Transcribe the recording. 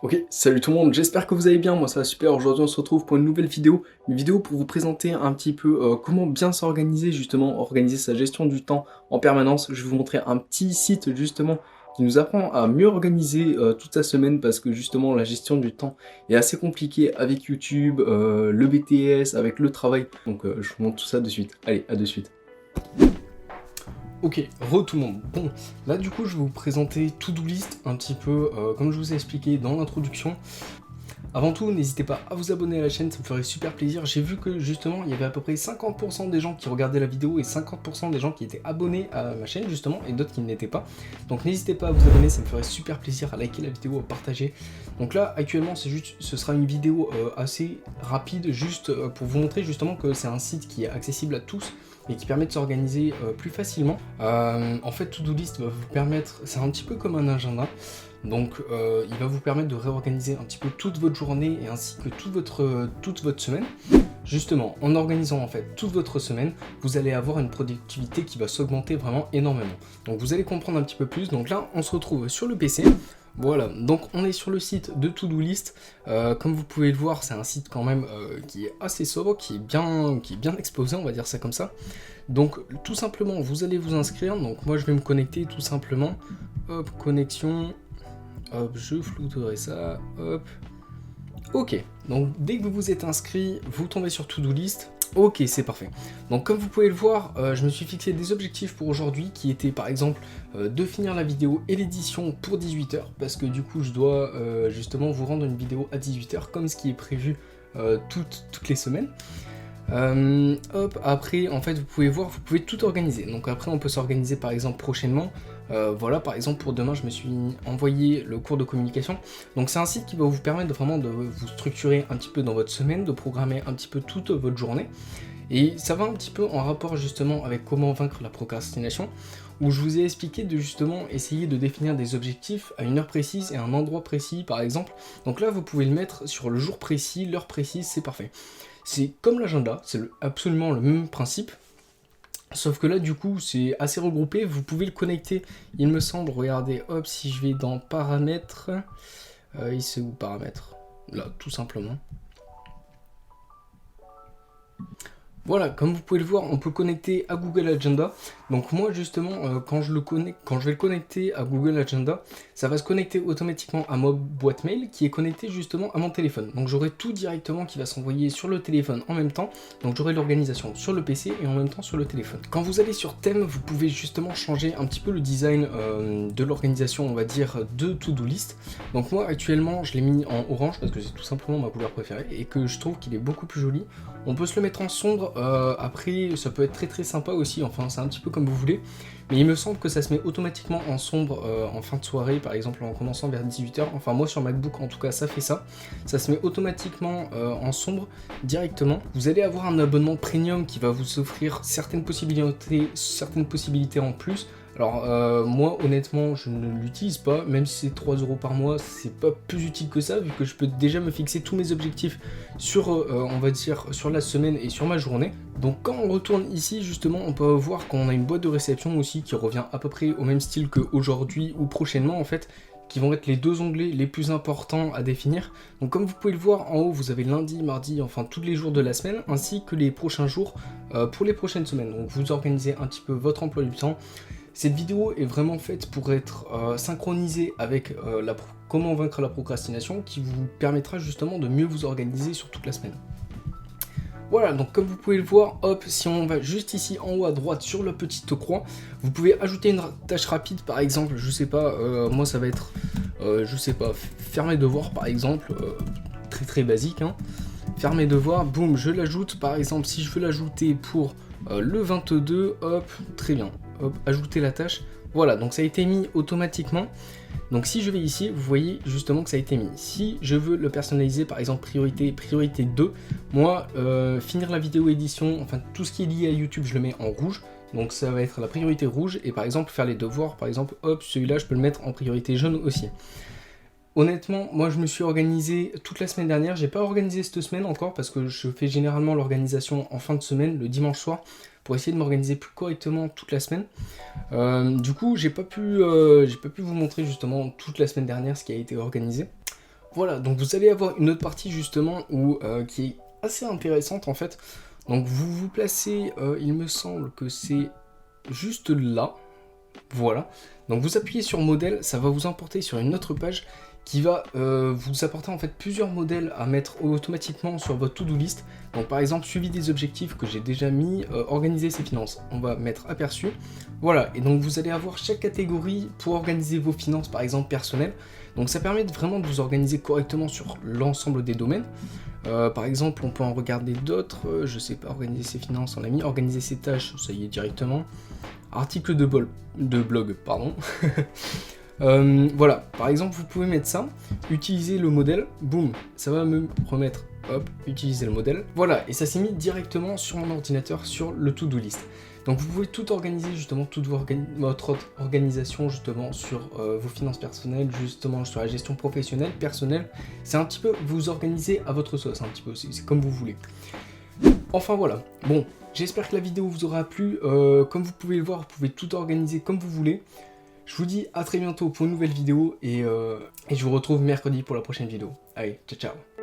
Ok, salut tout le monde, j'espère que vous allez bien, moi ça va super. Aujourd'hui on se retrouve pour une vidéo pour vous présenter un petit peu comment bien s'organiser, justement, organiser sa gestion du temps en permanence. Je vais vous montrer un petit site justement qui nous apprend à mieux organiser toute sa semaine, parce que justement la gestion du temps est assez compliquée avec YouTube, le BTS, avec le travail. Donc je vous montre tout ça de suite. Allez, à de suite. Ok, tout le monde. Bon, là du coup je vais vous présenter To-Do List un petit peu comme je vous ai expliqué dans l'introduction. Avant tout, n'hésitez pas à vous abonner à la chaîne, ça me ferait super plaisir. J'ai vu que justement, il y avait à peu près 50% des gens qui regardaient la vidéo et 50% des gens qui étaient abonnés à ma chaîne justement, et d'autres qui ne l'étaient pas. Donc n'hésitez pas à vous abonner, ça me ferait super plaisir, à liker la vidéo, à partager. Donc là, actuellement, ce sera une vidéo assez rapide, juste pour vous montrer justement que c'est un site qui est accessible à tous et qui permet de s'organiser plus facilement. En fait, To-Do List va vous permettre, c'est un petit peu comme un agenda. Donc il va vous permettre de réorganiser un petit peu toute votre journée et ainsi que toute votre semaine. Justement, en organisant en fait toute votre semaine, vous allez avoir une productivité qui va s'augmenter vraiment énormément. Donc vous allez comprendre un petit peu plus. Donc là, on se retrouve sur le PC. Voilà, donc on est sur le site de To-Do List. Comme vous pouvez le voir, c'est un site quand même qui est assez sobre, qui est bien exposé, on va dire ça comme ça. Donc tout simplement, vous allez vous inscrire. Donc moi je vais me connecter tout simplement. Hop, connexion. Hop, je flouterai ça, hop. Ok, donc dès que vous vous êtes inscrit, vous tombez sur To-Do List. Ok, c'est parfait. Donc comme vous pouvez le voir, je me suis fixé des objectifs pour aujourd'hui qui étaient par exemple de finir la vidéo et l'édition pour 18h, parce que du coup je dois justement vous rendre une vidéo à 18h comme ce qui est prévu toutes les semaines. Hop, après en fait vous pouvez voir, vous pouvez tout organiser. Donc après on peut s'organiser par exemple prochainement. Voilà, par exemple pour demain je me suis envoyé le cours de communication. Donc c'est un site qui va vous permettre vraiment de vous structurer un petit peu dans votre semaine, de programmer un petit peu toute votre journée. Et ça va un petit peu en rapport justement avec comment vaincre la procrastination, où je vous ai expliqué de justement essayer de définir des objectifs à une heure précise et à un endroit précis par exemple. Donc là vous pouvez le mettre sur le jour précis, l'heure précise, c'est parfait. C'est comme l'agenda, c'est absolument le même principe. Sauf que là, du coup, c'est assez regroupé. Vous pouvez le connecter, il me semble. Regardez, hop, si je vais dans paramètres. Il c'est où paramètres? Là, tout simplement. Voilà, comme vous pouvez le voir, on peut connecter à Google Agenda. Donc moi justement, quand je vais le connecter à Google Agenda, ça va se connecter automatiquement à ma boîte mail qui est connectée justement à mon téléphone. Donc j'aurai tout directement qui va s'envoyer sur le téléphone en même temps. Donc j'aurai l'organisation sur le PC et en même temps sur le téléphone. Quand vous allez sur thème, vous pouvez justement changer un petit peu le design de l'organisation, on va dire, de To-Do List. Donc moi actuellement, je l'ai mis en orange parce que c'est tout simplement ma couleur préférée et que je trouve qu'il est beaucoup plus joli. On peut se le mettre en sombre, après ça peut être très sympa aussi, enfin c'est un petit peu comme vous voulez. Mais il me semble que ça se met automatiquement en sombre en fin de soirée, par exemple en commençant vers 18h. Enfin moi sur MacBook en tout cas ça fait ça. Ça se met automatiquement en sombre directement. Vous allez avoir un abonnement premium qui va vous offrir certaines possibilités en plus. Alors moi honnêtement je ne l'utilise pas, même si c'est 3 € par mois, c'est pas plus utile que ça vu que je peux déjà me fixer tous mes objectifs sur on va dire sur la semaine et sur ma journée. Donc quand on retourne ici justement on peut voir qu'on a une boîte de réception aussi qui revient à peu près au même style qu'aujourd'hui ou prochainement en fait, qui vont être les deux onglets les plus importants à définir. Donc comme vous pouvez le voir en haut, vous avez lundi, mardi, enfin tous les jours de la semaine, ainsi que les prochains jours pour les prochaines semaines. Donc vous organisez un petit peu votre emploi du temps. Cette vidéo est vraiment faite pour être synchronisée avec comment vaincre la procrastination, qui vous permettra justement de mieux vous organiser sur toute la semaine. Voilà, donc comme vous pouvez le voir, hop, si on va juste ici en haut à droite sur la petite croix, vous pouvez ajouter une tâche rapide par exemple, je sais pas, moi ça va être, je sais pas, faire mes devoirs par exemple, très basique, hein. Faire mes devoirs, boum, je l'ajoute par exemple, si je veux l'ajouter pour le 22, hop, très bien, hop, ajouter la tâche, voilà, donc ça a été mis automatiquement. Donc si je vais ici, vous voyez justement que ça a été mis. Si je veux le personnaliser, par exemple priorité 2, moi, finir la vidéo édition, enfin tout ce qui est lié à YouTube, je le mets en rouge. Donc ça va être la priorité rouge, et par exemple faire les devoirs, par exemple, hop, celui-là je peux le mettre en priorité jaune aussi. Honnêtement, moi je me suis organisé toute la semaine dernière, j'ai pas organisé cette semaine encore parce que je fais généralement l'organisation en fin de semaine, le dimanche soir, pour essayer de m'organiser plus correctement toute la semaine. Du coup, j'ai pas pu vous montrer justement toute la semaine dernière ce qui a été organisé. Voilà, donc vous allez avoir une autre partie justement où, qui est assez intéressante en fait. Donc vous vous placez, il me semble que c'est juste là, voilà. Donc vous appuyez sur modèle, ça va vous emporter sur une autre page qui va vous apporter en fait plusieurs modèles à mettre automatiquement sur votre to-do list. Donc par exemple, suivi des objectifs que j'ai déjà mis, organiser ses finances. On va mettre aperçu. Voilà, et donc vous allez avoir chaque catégorie pour organiser vos finances, par exemple personnelles. Donc ça permet vraiment de vous organiser correctement sur l'ensemble des domaines. Par exemple, on peut en regarder d'autres, je sais pas, organiser ses finances, on a mis organiser ses tâches, ça y est directement. Article de blog, pardon. Voilà, par exemple, vous pouvez mettre ça, utiliser le modèle, boum, ça va me remettre, hop, utiliser le modèle. Voilà, et ça s'est mis directement sur mon ordinateur, sur le to-do list. Donc vous pouvez tout organiser, justement, toute votre organisation, justement, sur vos finances personnelles, justement, sur la gestion professionnelle, personnelle. C'est un petit peu, vous organisez à votre sauce, un petit peu, c'est comme vous voulez. Enfin voilà, bon, j'espère que la vidéo vous aura plu. Comme vous pouvez le voir, vous pouvez tout organiser comme vous voulez. Je vous dis à très bientôt pour une nouvelle vidéo et je vous retrouve mercredi pour la prochaine vidéo. Allez, ciao ciao.